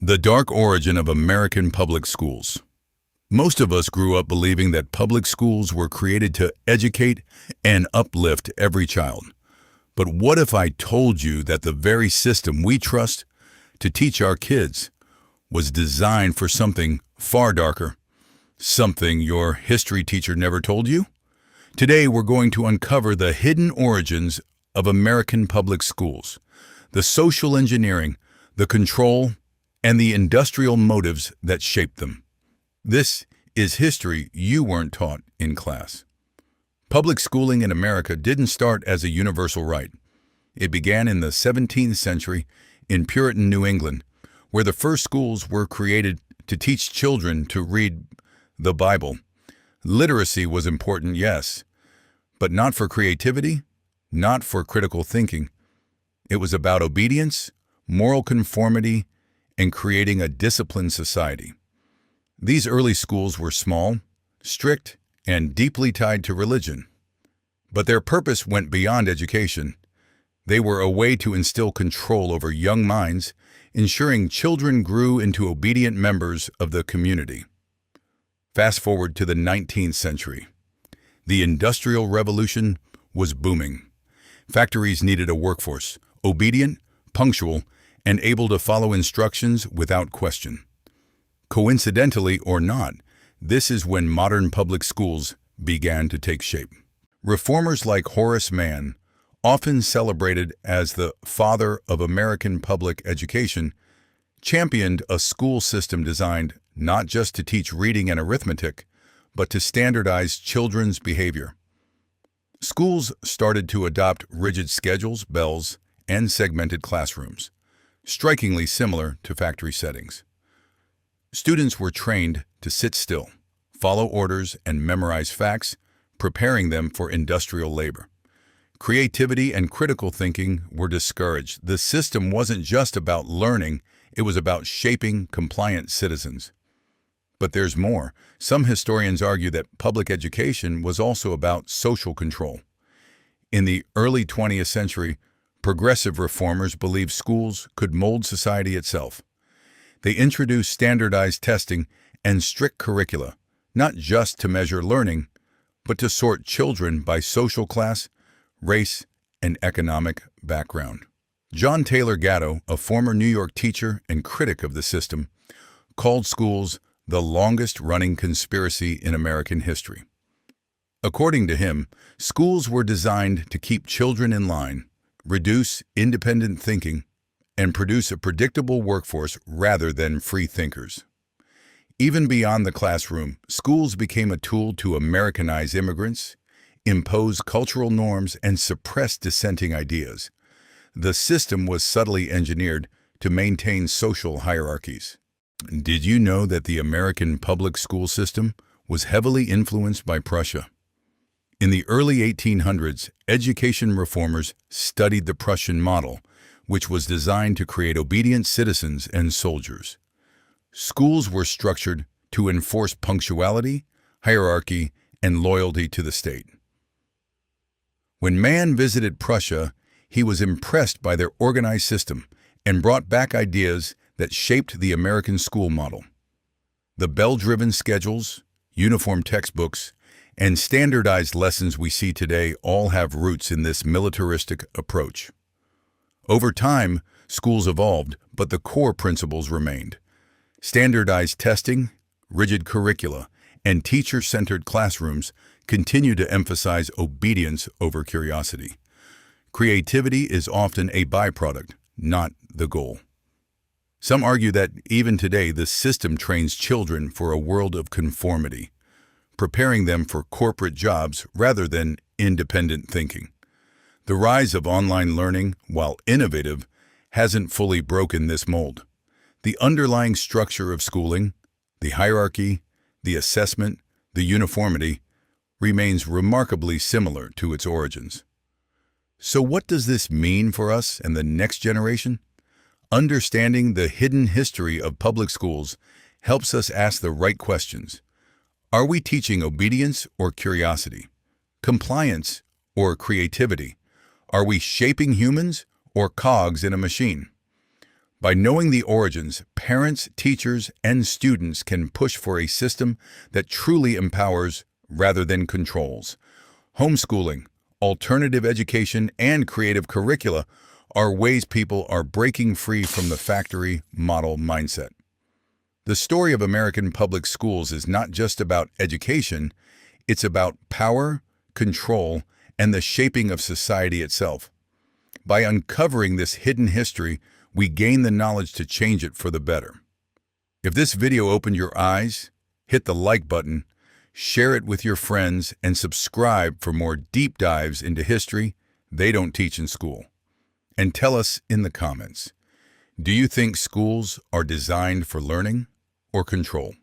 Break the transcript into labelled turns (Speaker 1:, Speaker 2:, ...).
Speaker 1: The dark origin of American public schools. Most of us grew up believing that public schools were created to educate and uplift every child. But what if I told you that the very system we trust to teach our kids was designed for something far darker, something your history teacher never told you? Today we're going to uncover the hidden origins of American public schools, the social engineering, the control, and the industrial motives that shaped them. This is history you weren't taught in class. Public schooling in America didn't start as a universal right. It began in the 17th century in Puritan New England, where the first schools were created to teach children to read the Bible. Literacy was important, yes, but not for creativity, not for critical thinking. It was about obedience, moral conformity, and creating a disciplined society. These early schools were small, strict, and deeply tied to religion. But their purpose went beyond education. They were a way to instill control over young minds, ensuring children grew into obedient members of the community. Fast forward to the 19th century. The Industrial Revolution was booming. Factories needed a workforce, obedient, punctual, and able to follow instructions without question. Coincidentally or not, this is when modern public schools began to take shape. Reformers like Horace Mann, often celebrated as the father of American public education, championed a school system designed not just to teach reading and arithmetic, but to standardize children's behavior. Schools started to adopt rigid schedules, bells, and segmented classrooms, strikingly similar to factory settings. Students were trained to sit still, follow orders, and memorize facts, preparing them for industrial labor. Creativity and critical thinking were discouraged. The system wasn't just about learning, it was about shaping compliant citizens. But there's more. Some historians argue that public education was also about social control. In the early 20th century, progressive reformers believed schools could mold society itself. They introduced standardized testing and strict curricula, not just to measure learning, but to sort children by social class, race, and economic background. John Taylor Gatto, a former New York teacher and critic of the system, called schools the longest-running conspiracy in American history. According to him, schools were designed to keep children in line, reduce independent thinking, and produce a predictable workforce rather than free thinkers. Even beyond the classroom, schools became a tool to Americanize immigrants, impose cultural norms, and suppress dissenting ideas. The system was subtly engineered to maintain social hierarchies. Did you know that the American public school system was heavily influenced by Prussia? In the early 1800s, education reformers studied the Prussian model, which was designed to create obedient citizens and soldiers. Schools were structured to enforce punctuality, hierarchy, and loyalty to the state. When Mann visited Prussia, he was impressed by their organized system and brought back ideas that shaped the American school model. The bell-driven schedules, uniform textbooks, and standardized lessons we see today all have roots in this militaristic approach. Over time, schools evolved, but the core principles remained. Standardized testing, rigid curricula, and teacher-centered classrooms continue to emphasize obedience over curiosity. Creativity is often a byproduct, not the goal. Some argue that even today the system trains children for a world of conformity, preparing them for corporate jobs rather than independent thinking. The rise of online learning, while innovative, hasn't fully broken this mold. The underlying structure of schooling, the hierarchy, the assessment, the uniformity, remains remarkably similar to its origins. So what does this mean for us and the next generation? Understanding the hidden history of public schools helps us ask the right questions. Are we teaching obedience or curiosity? Compliance or creativity? Are we shaping humans or cogs in a machine? By knowing the origins, parents, teachers, and students can push for a system that truly empowers rather than controls. Homeschooling, alternative education, and creative curricula are ways people are breaking free from the factory model mindset. The story of American public schools is not just about education, it's about power, control, and the shaping of society itself. By uncovering this hidden history, we gain the knowledge to change it for the better. If this video opened your eyes, hit the like button, share it with your friends, and subscribe for more deep dives into history they don't teach in school. And tell us in the comments, do you think schools are designed for learning or control?